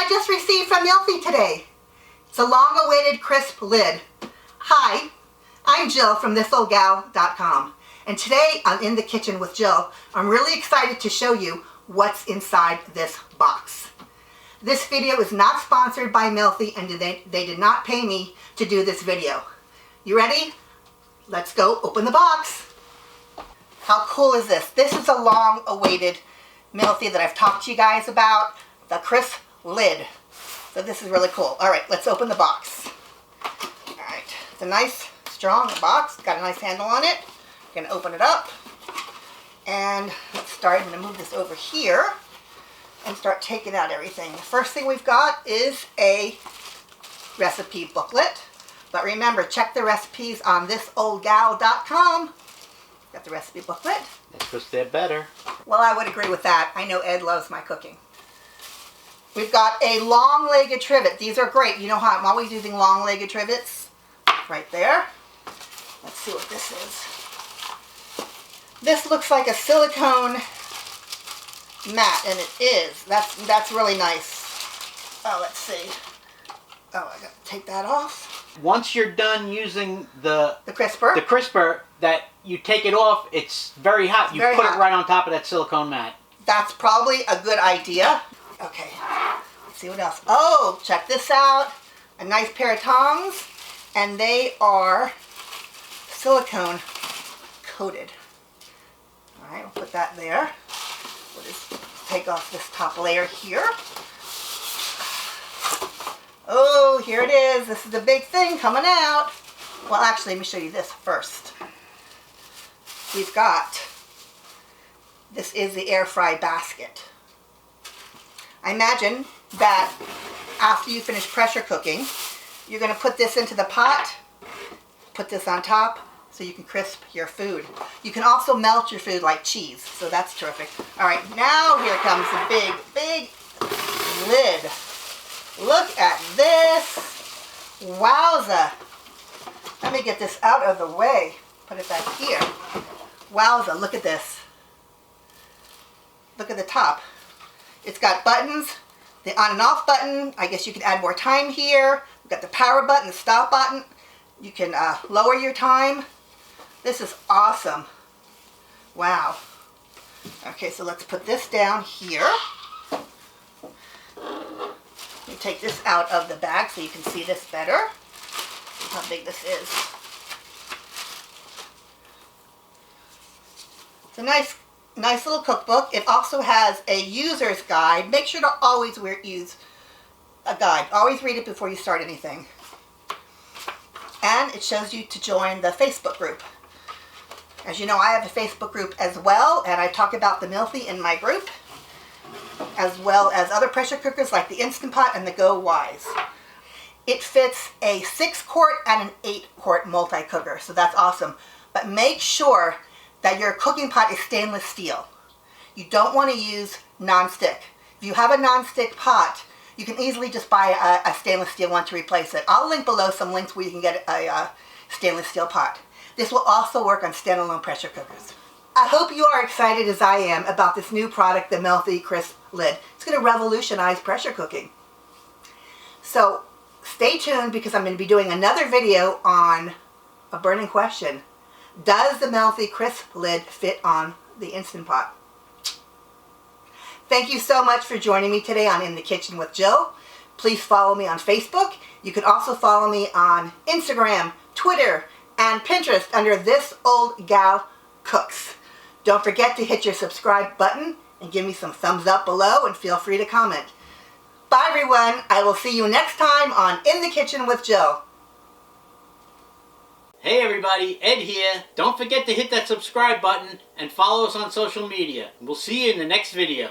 I just received from Mealthy today. It's a long-awaited crisp lid. Hi, I'm Jill from thisoldgal.com, and today I'm in the kitchen with Jill. I'm really excited to show you what's inside this box. This video is not sponsored by Mealthy, and they did not pay me to do this video. You ready? Let's go open the box. How cool is this? This is a long-awaited Mealthy that I've talked to you guys about, the crisp lid. So this is really cool. All right, let's open the box. All right, it's a nice, strong box. Got a nice handle on it. I'm gonna open it up, and let's start. I'm gonna move this over here and start taking out everything. The first thing we've got is a recipe booklet. But remember, check the recipes on thisoldgal.com. Got the recipe booklet. That's because they're better. Well, I would agree with that. I know Ed loves my cooking. We've got a long-legged trivet. These are great. You know how I'm always using long-legged trivets? Right there. Let's see what this is. This looks like a silicone mat, and it is. That's really nice. Oh, let's see. Oh, I got to take that off. Once you're done using the crisper, that you take it off, it's very hot. You put it right on top of that silicone mat. That's probably a good idea. Okay, let's see what else. Oh, check this out. A nice pair of tongs, and they are silicone coated. All right, we'll put that there. We'll just take off this top layer here. Oh, here it is. This is the big thing coming out. Well, actually, let me show you this first. We've got, this is the air fry basket. I imagine that after you finish pressure cooking, you're going to put this into the pot, put this on top so you can crisp your food. You can also melt your food like cheese, so that's terrific. All right, now here comes the big, big lid. Look at this. Wowza. Let me get this out of the way. Put it back here. Wowza, look at this. Look at the top. It's got buttons, the on and off button. I guess you can add more time here. We've got the power button, the stop button. You can lower your time. This is awesome. Wow. Okay, so let's put this down here. Let me take this out of the bag so you can see this better. See how big this is. It's a nice little cookbook. It also has a user's guide. Make sure to always use a guide. Always read it before you start anything. And it shows you to join the Facebook group. As you know, I have a Facebook group as well, and I talk about the Mealthy in my group, as well as other pressure cookers like the Instant Pot and the Go Wise. It fits a 6-quart and an 8-quart multi-cooker, so that's awesome. But make sure that your cooking pot is stainless steel. You don't want to use non-stick. If you have a non-stick pot, you can easily just buy a stainless steel one to replace it. I'll link below some links where you can get a stainless steel pot. This will also work on standalone pressure cookers. I hope you are excited as I am about this new product, the Mealthy Crisplid. It's going to revolutionize pressure cooking. So stay tuned, because I'm going to be doing another video on a burning question. Does the Mealthy Crisplid fit on the Instant Pot? Thank you so much for joining me today on In the Kitchen with Jill. Please follow me on Facebook. You can also follow me on Instagram, Twitter, and Pinterest under This Old Gal Cooks. Don't forget to hit your subscribe button and give me some thumbs up below, and feel free to comment. Bye everyone. I will see you next time on In the Kitchen with Jill. Hey everybody, Ed here. Don't forget to hit that subscribe button and follow us on social media. We'll see you in the next video.